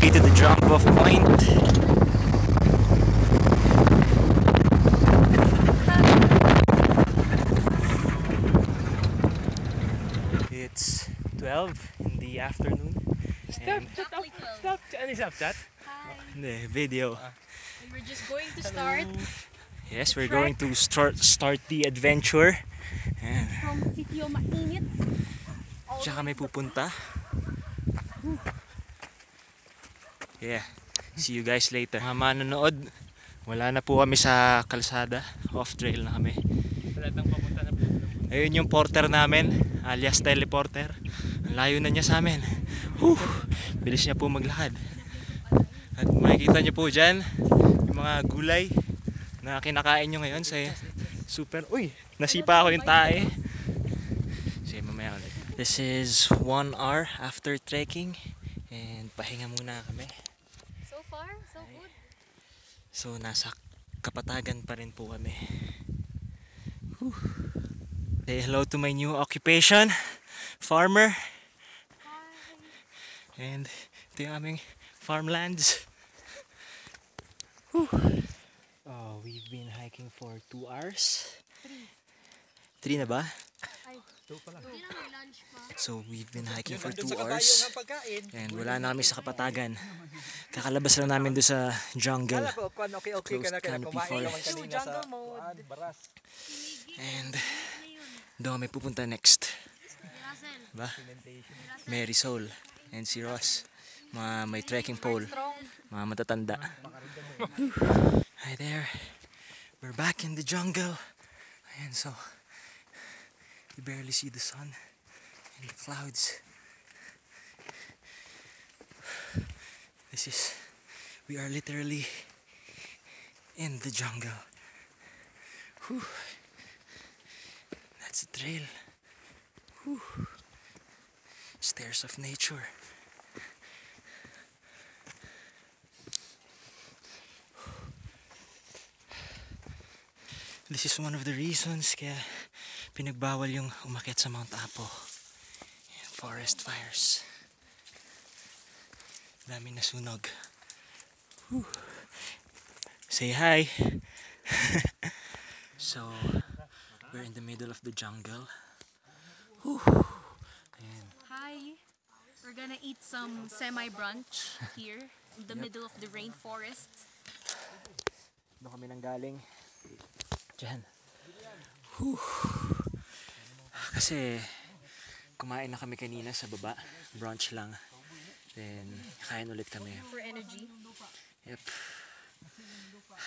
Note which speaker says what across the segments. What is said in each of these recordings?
Speaker 1: way to the jump-off point. It's 12 in the afternoon.
Speaker 2: Stop! Ano is that?
Speaker 3: Hi.
Speaker 1: The video.
Speaker 3: And we're just going to start
Speaker 1: Yes, we're going to start the adventure. And
Speaker 3: from Sitio Mainit.
Speaker 1: siya kami pupunta. Yeah. See you guys later. Mga manonood, wala na po kami sa kalsada. Off trail na kami.
Speaker 2: Wala nang papunta na po.
Speaker 1: Ayun yung porter namin, alias teleporter. Ang layo na niya sa amin. Bilis niya po maglakad. At makikita niyo po dyan yung mga gulay na kinakain nyo ngayon sa super. Uy! Nasipa ako yung tae. Sige, mamaya ulit. This is 1 hour after trekking. And pahinga muna kami.
Speaker 3: So far, so good.
Speaker 1: So nasa Kapatagan pa rin po kami. Whew. Say hello to my new occupation, farmer. And ito yung aming farmlands. Whew. Oh, we've been hiking for 2 hours. 3 na ba?
Speaker 3: Ay,
Speaker 2: 2 pa lang.
Speaker 3: hindi na may lunch pa.
Speaker 1: So we've been hiking for 2 hours. And wala na kami sa Kapatagan. Kakalabas lang namin doon sa jungle. Closed canopy forest.
Speaker 2: Jungle mode.
Speaker 1: And doon kami pupunta next. Ba? Mary Soul and si Ross. Mga may trekking pole. Mga matatanda. Hi there. We're back in the jungle. Ayan, so you barely see the sun and the clouds. We are literally in the jungle. Whew. That's a trail. Whew. Stairs of nature. This is one of the reasons kaya pinagbawal yung umakyat sa Mount Apo. Forest fires. Daming nasunog. Whew. Say hi. So we're in the middle of the jungle. Whew. Ayan.
Speaker 3: Hi. We're gonna eat some semi-brunch here in the middle of the rainforest.
Speaker 1: Doon kami nang galing. Diyan. Whew. Kasi kumain na kami kanina sa baba. Brunch lang. Then kain ulit kami.
Speaker 3: For energy.
Speaker 1: Yep.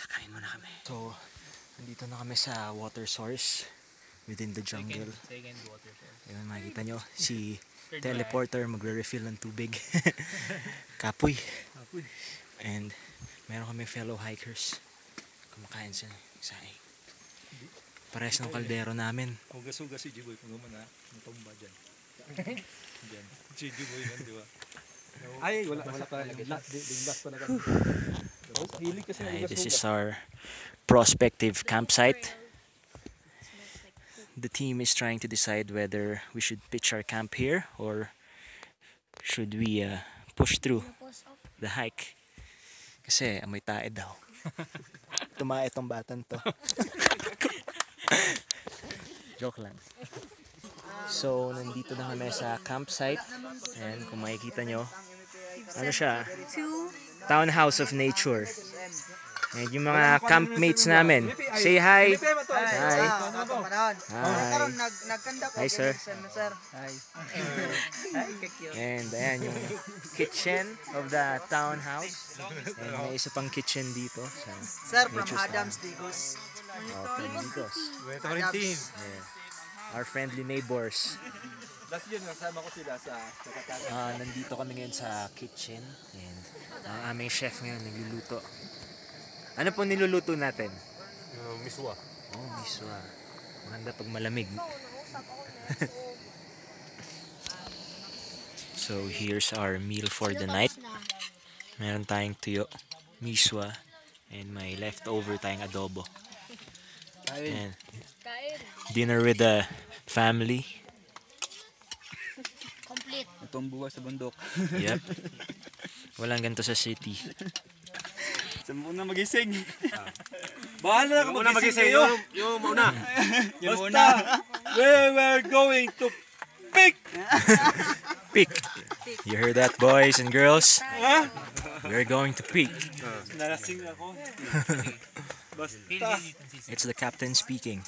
Speaker 1: Kain muna kami. So, nandito na kami sa water source within the jungle.
Speaker 2: Second water source.
Speaker 1: Ayun, makikita nyo si teleporter magre-refill ng tubig. Kapoy. And meron kami fellow hikers. Kumakain sila ng saing. Pares ng kaldero namin.
Speaker 2: Hugas-hugas si Jiboy kung naman na natumba dyan. Dyan. Si Jiboy yan, di ba? Ay, wala pa. Yung last pa na kami.
Speaker 1: This is our prospective campsite. The team is trying to decide whether we should pitch our camp here or should we push through the hike. Kasi amoy tae daw. Tumae tong batan to. Joke lang. So, nandito na kami sa campsite. And kung makikita nyo, ano siya? Townhouse of nature. And yung mga campmates namin. Say hi! Hi! Hi! Hi, sir! Hi! And ayan yung kitchen of the townhouse. And may isa pang kitchen dito.
Speaker 4: Sir, from Adams, Digos.
Speaker 1: From Digos.
Speaker 4: Adams.
Speaker 1: Yeah. Our friendly neighbors.
Speaker 2: Last year, nasama ko sila sa Kapatagan.
Speaker 1: Nandito kami ngayon sa kitchen. And ang aming chef ngayon nagluluto. Ano po niluluto natin?
Speaker 2: Miswa.
Speaker 1: Oh, miswa. Maganda pag malamig. So here's our meal for the night. Meron tayong tuyo, miswa, and may leftover tayong adobo. And dinner with the family.
Speaker 3: Complete.
Speaker 2: Itong buhay sa bundok.
Speaker 1: Yep. Walang ganito sa city.
Speaker 5: Saan na magising?
Speaker 2: Bahala ka magising kayo.
Speaker 5: Yung mauna.
Speaker 2: Basta, we were going to pick.
Speaker 1: Peak. You heard that, boys and girls? We're going to peak.
Speaker 2: Nalasing ako. Basta.
Speaker 1: It's the captain speaking.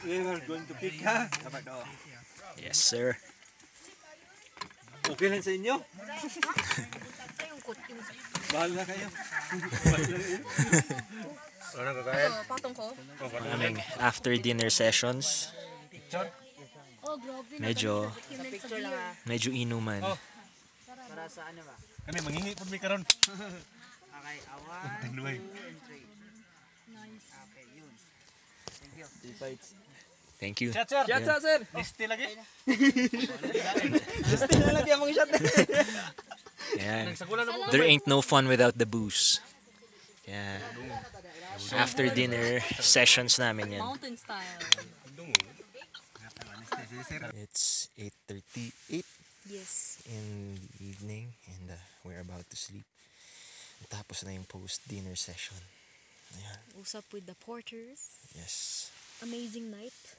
Speaker 2: We were going to pick, ha?
Speaker 1: Yes, sir.
Speaker 2: Okay lang sa inyo? Bahala kayo.
Speaker 3: Patong ko.
Speaker 1: Maraming after dinner sessions. Medyo inuman.
Speaker 5: Kami mangingi po may karon.
Speaker 4: Okay, awan.
Speaker 5: Duluay.
Speaker 1: Thank you.
Speaker 5: Chat sir. Liste lagi.
Speaker 1: Yan. There ain't no fun without the booze. Yeah. After dinner sessions namin yan.
Speaker 3: Mountain style.
Speaker 1: It's 8:38
Speaker 3: Yes.
Speaker 1: in the evening and we're about to sleep. Tapos na yung post-dinner session. Ayan.
Speaker 3: Usap with the porters.
Speaker 1: Yes.
Speaker 3: Amazing night.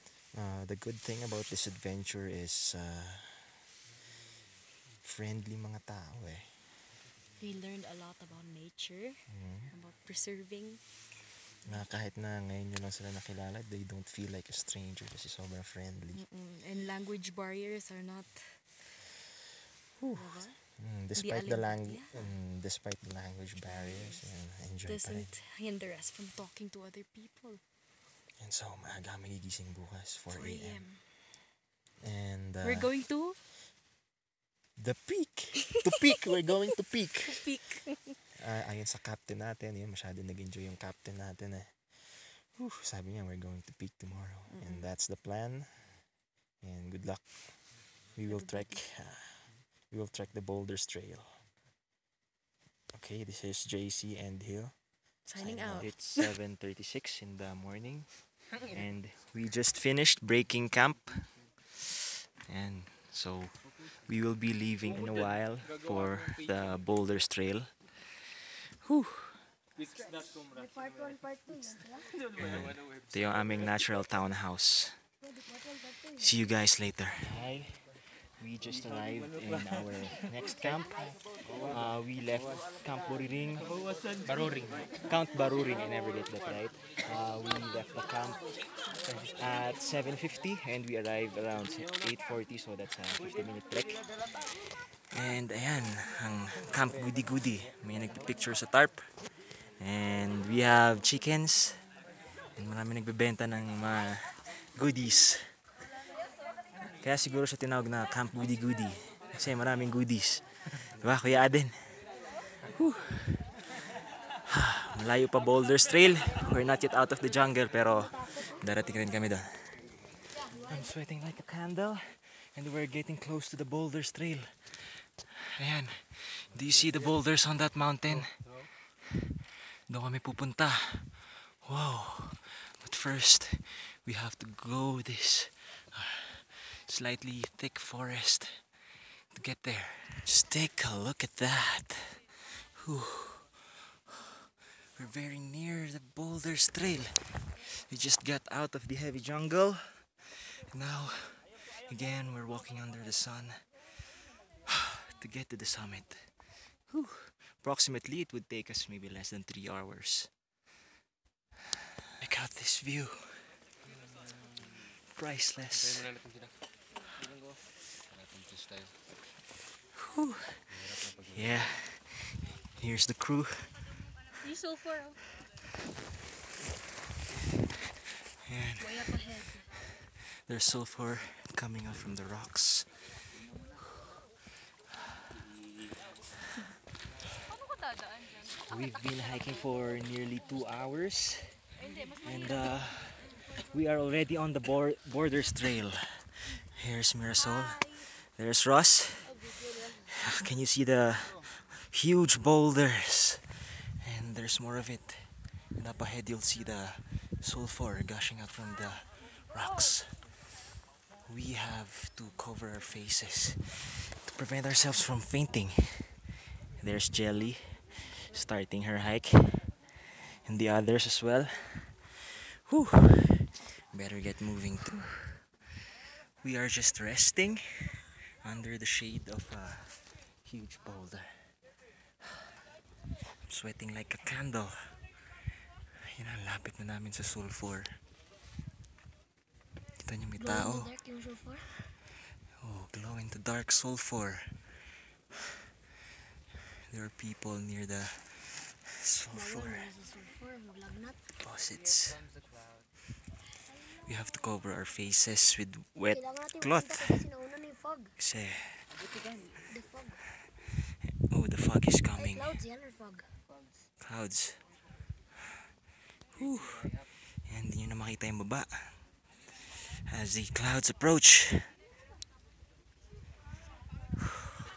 Speaker 1: The good thing about this adventure is friendly mga tao eh.
Speaker 3: We learned a lot about nature, about preserving.
Speaker 1: Na kahit na ngayon nyo lang sila nakilala, they don't feel like a stranger kasi sobrang friendly.
Speaker 3: And language barriers are not.
Speaker 1: Despite
Speaker 3: Di
Speaker 1: the
Speaker 3: alin-
Speaker 1: despite the language barriers, enjoy pa rin.
Speaker 3: Doesn't hinder us from talking to other people.
Speaker 1: And so, maaga magigising bukas, 4
Speaker 3: 4
Speaker 1: a.m.
Speaker 3: a.m.
Speaker 1: And
Speaker 3: We're going to
Speaker 1: the peak! To peak! We're going to peak!
Speaker 3: peak.
Speaker 1: Ayon sa captain natin, yun, masyado nag-enjoy yung captain natin eh. Sabi niya, we're going to peak tomorrow. And that's the plan. And good luck. We will trek the Boulders Trail. Okay, this is JC and Hill.
Speaker 3: Signing out.
Speaker 1: It's 7:36 in the morning. And we just finished breaking camp. And so we will be leaving in a while for the Boulders Trail. Whew. Ito yung aming natural townhouse. See you guys later. Hi. We just arrived in our next camp. We left Camp Baruring. Count Baruring, I never get that right. We left the camp at 7:50 and we arrived around 8:40, so that's a 50-minute trek. And ayan, ang Camp Goody Goody. May nagpipicture sa tarp. And we have chickens. And marami nagbebenta ng mga goodies. Kaya siguro siya tinawag na Camp Goody Goody. Kasi maraming goodies. Diba, Kuya Aden? Malayo pa Boulders Trail. We're not yet out of the jungle, pero darating rin kami doon. I'm sweating like a candle. And we're getting close to the Boulders Trail. Ayan. Do you see the boulders on that mountain? Doon kami pupunta. Wow. But first, we have to go this slightly thick forest to get there. Just take a look at that. Whew. We're very near the Boulders Trail. We just got out of the heavy jungle. Now, again, we're walking under the sun to get to the summit. Whew. Approximately, it would take us maybe less than 3 hours. Check out this view. Priceless. Whew. Yeah, here's the crew.
Speaker 3: You so far. Way up ahead.
Speaker 1: There's sulfur coming out from the rocks. We've been hiking for nearly 2 hours and we are already on the Boulders Trail. Here's Mirasol. There's Ross. Can you see the huge boulders? And there's more of it. And up ahead you'll see the sulfur gushing out from the rocks. We have to cover our faces to prevent ourselves from fainting. There's Jelly starting her hike, and the others as well. Whew. Better get moving too. We are just resting under the shade of a huge boulder. I'm sweating like a candle. Yun ang lapit na namin sa sulfur. Kita niyo may tao. Oh, glow in the dark sulfur. There are people near the sulfur deposits. We have to cover our faces with wet cloth. Kasi, oh, the fog is coming. Clouds. Whew. And hindi nyo na makita yung baba as the clouds approach.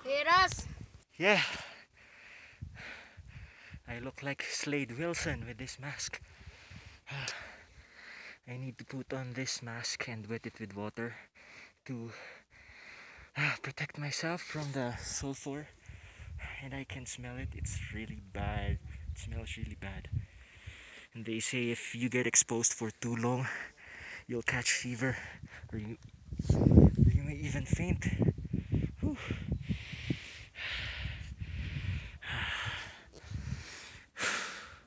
Speaker 6: Heras!
Speaker 1: Yeah. I look like Slade Wilson with this mask. I need to put on this mask and wet it with water to protect myself from the sulfur. And I can smell it. It's really bad. It smells really bad. And they say if you get exposed for too long, you'll catch fever, or you may even faint. Whew.